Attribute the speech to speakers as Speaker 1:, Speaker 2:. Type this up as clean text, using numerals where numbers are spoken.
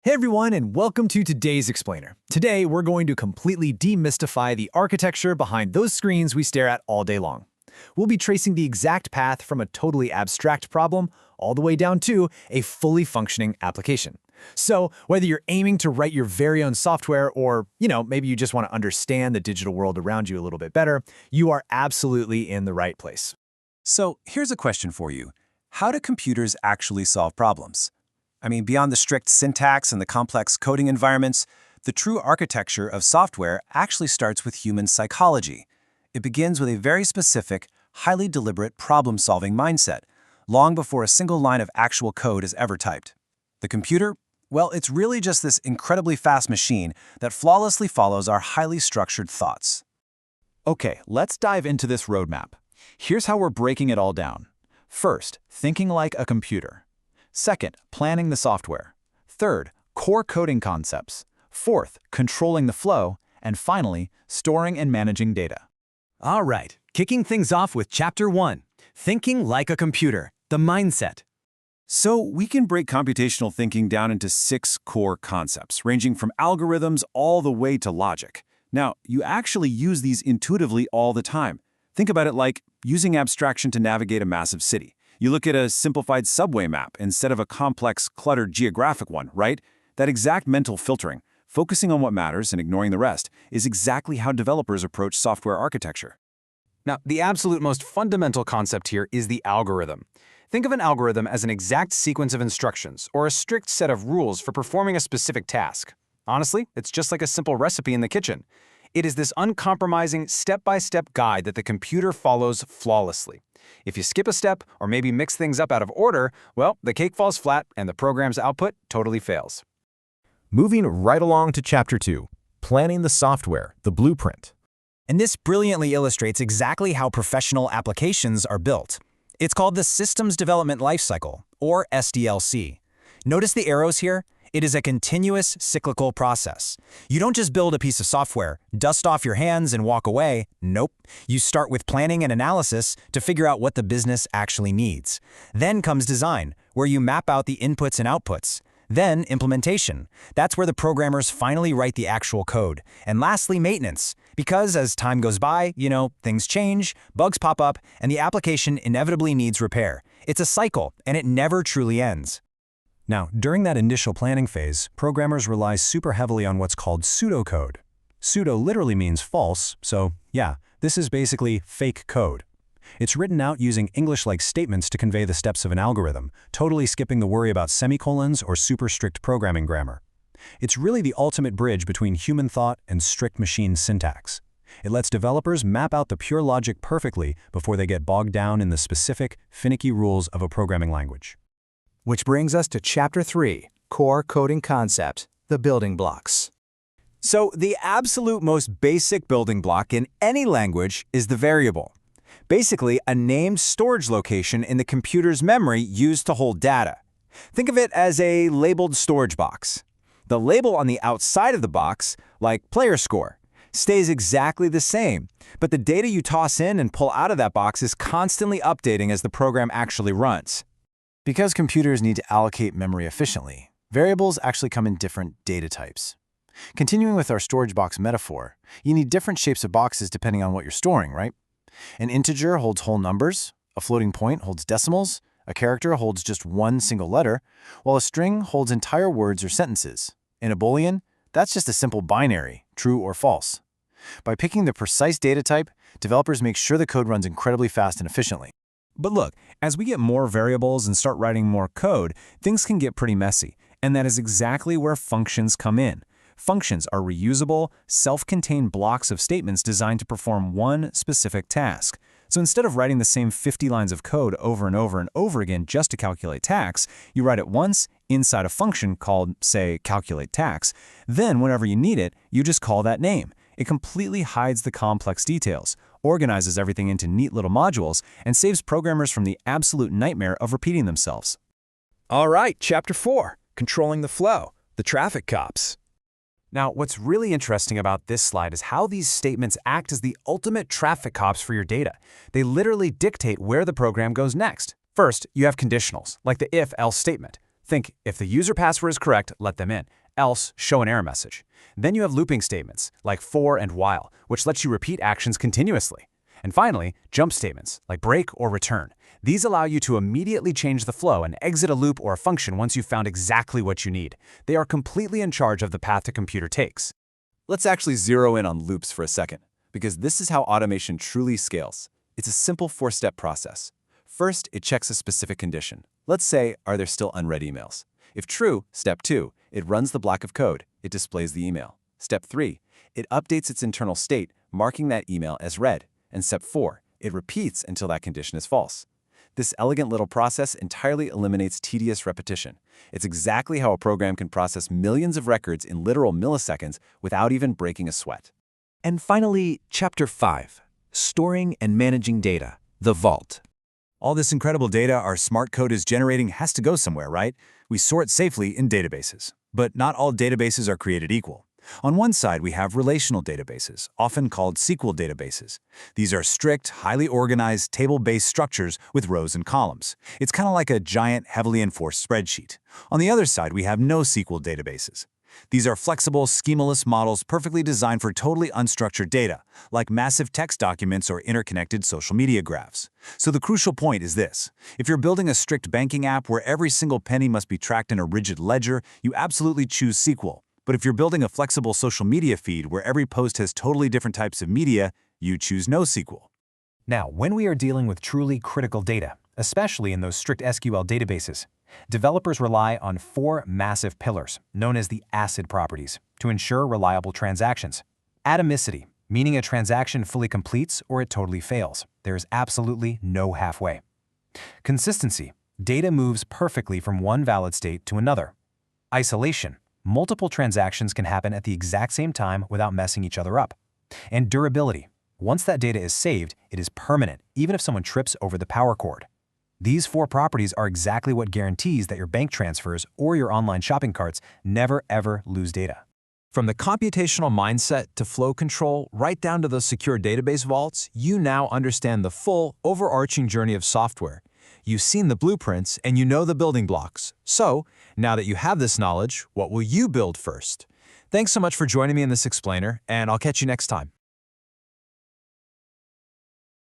Speaker 1: Hey everyone, and welcome to today's Explainer. Today, we're going to completely demystify the architecture behind those screens we stare at all day long. We'll be tracing the exact path from a totally abstract problem all the way down to a fully functioning application. So, whether you're aiming to write your very own software or, maybe you just want to understand the digital world around you a little bit better, you are absolutely in the right place.
Speaker 2: So here's a question for you. How do computers actually solve problems? Beyond the strict syntax and the complex coding environments, the true architecture of software actually starts with human psychology. It begins with a very specific, highly deliberate problem-solving mindset, long before a single line of actual code is ever typed. The computer? Well, it's really just this incredibly fast machine that flawlessly follows our highly structured thoughts.
Speaker 3: Okay, let's dive into this roadmap. Here's how we're breaking it all down. First, thinking like a computer. Second, planning the software. Third, core coding concepts. Fourth, controlling the flow. And finally, storing and managing data.
Speaker 1: All right, kicking things off with Chapter 1, Thinking Like a Computer, the Mindset.
Speaker 2: So we can break computational thinking down into 6 core concepts, ranging from algorithms all the way to logic. Now, you actually use these intuitively all the time. Think about it like using abstraction to navigate a massive city. You look at a simplified subway map instead of a complex, cluttered geographic one, right? That exact mental filtering, focusing on what matters and ignoring the rest, is exactly how developers approach software architecture.
Speaker 4: Now, the absolute most fundamental concept here is the algorithm. Think of an algorithm as an exact sequence of instructions or a strict set of rules for performing a specific task. Honestly, it's just like a simple recipe in the kitchen. It is this uncompromising, step-by-step guide that the computer follows flawlessly. If you skip a step or maybe mix things up out of order, well, the cake falls flat and the program's output totally fails.
Speaker 5: Moving right along to Chapter 2, Planning the Software, the Blueprint.
Speaker 6: And this brilliantly illustrates exactly how professional applications are built. It's called the Systems Development Lifecycle, or SDLC. Notice the arrows here? It is a continuous, cyclical process. You don't just build a piece of software, dust off your hands and walk away. Nope. You start with planning and analysis to figure out what the business actually needs. Then comes design, where you map out the inputs and outputs. Then implementation. That's where the programmers finally write the actual code. And lastly, maintenance. Because as time goes by, things change, bugs pop up, and the application inevitably needs repair. It's a cycle, and it never truly ends.
Speaker 5: Now, during that initial planning phase, programmers rely super heavily on what's called pseudocode. Pseudo literally means false, so yeah, this is basically fake code. It's written out using English-like statements to convey the steps of an algorithm, totally skipping the worry about semicolons or super strict programming grammar. It's really the ultimate bridge between human thought and strict machine syntax. It lets developers map out the pure logic perfectly before they get bogged down in the specific, finicky rules of a programming language.
Speaker 7: Which brings us to Chapter 3, Core Coding Concept, the Building Blocks.
Speaker 4: So the absolute most basic building block in any language is the variable. Basically, a named storage location in the computer's memory used to hold data. Think of it as a labeled storage box. The label on the outside of the box, like player score, stays exactly the same, but the data you toss in and pull out of that box is constantly updating as the program actually runs.
Speaker 7: Because computers need to allocate memory efficiently, variables actually come in different data types. Continuing with our storage box metaphor, you need different shapes of boxes depending on what you're storing, right? An integer holds whole numbers, a floating point holds decimals, a character holds just one single letter, while a string holds entire words or sentences. In a Boolean, that's just a simple binary, true or false. By picking the precise data type, developers make sure the code runs incredibly fast and efficiently.
Speaker 5: But look, as we get more variables and start writing more code, things can get pretty messy, and that is exactly where functions come in. Functions are reusable, self-contained blocks of statements designed to perform one specific task. So instead of writing the same 50 lines of code over and over and over again just to calculate tax, you write it once inside a function called, say, calculate tax. Then, whenever you need it, you just call that name. It completely hides the complex details, organizes everything into neat little modules, and saves programmers from the absolute nightmare of repeating themselves.
Speaker 1: All right, Chapter 4, Controlling the Flow, the Traffic Cops.
Speaker 4: Now, what's really interesting about this slide is how these statements act as the ultimate traffic cops for your data. They literally dictate where the program goes next. First, you have conditionals, like the if-else statement.
Speaker 5: Think, if the user password is correct, let them in. Else, show an error message. Then you have looping statements, like for and while, which lets you repeat actions continuously. And finally, jump statements, like break or return. These allow you to immediately change the flow and exit a loop or a function once you've found exactly what you need. They are completely in charge of the path the computer takes.
Speaker 2: Let's actually zero in on loops for a second, because this is how automation truly scales. It's a simple four-step process. First, it checks a specific condition. Let's say, are there still unread emails? If true, step 2, it runs the block of code. It displays the email. Step 3, it updates its internal state, marking that email as read. And step 4, it repeats until that condition is false. This elegant little process entirely eliminates tedious repetition. It's exactly how a program can process millions of records in literal milliseconds without even breaking a sweat.
Speaker 8: And finally, Chapter 5, Storing and Managing Data, the Vault.
Speaker 3: All this incredible data our smart code is generating has to go somewhere, right? We store it safely in databases. But not all databases are created equal. On one side, we have relational databases, often called SQL databases. These are strict, highly organized, table-based structures with rows and columns. It's kind of like a giant, heavily enforced spreadsheet. On the other side, we have NoSQL databases. These are flexible, schemaless models perfectly designed for totally unstructured data, like massive text documents or interconnected social media graphs. So the crucial point is this. If you're building a strict banking app where every single penny must be tracked in a rigid ledger, you absolutely choose SQL. But if you're building a flexible social media feed where every post has totally different types of media, you choose NoSQL.
Speaker 6: Now, when we are dealing with truly critical data, especially in those strict SQL databases, developers rely on 4 massive pillars, known as the ACID properties, to ensure reliable transactions. Atomicity, meaning a transaction fully completes or it totally fails. There is absolutely no halfway. Consistency, data moves perfectly from one valid state to another. Isolation, multiple transactions can happen at the exact same time without messing each other up. And durability, once that data is saved, it is permanent, even if someone trips over the power cord. These 4 properties are exactly what guarantees that your bank transfers or your online shopping carts never ever lose data.
Speaker 3: From the computational mindset to flow control, right down to those secure database vaults, you now understand the full, overarching journey of software. You've seen the blueprints and you know the building blocks. So, now that you have this knowledge, what will you build first? Thanks so much for joining me in this explainer, and I'll catch you next time.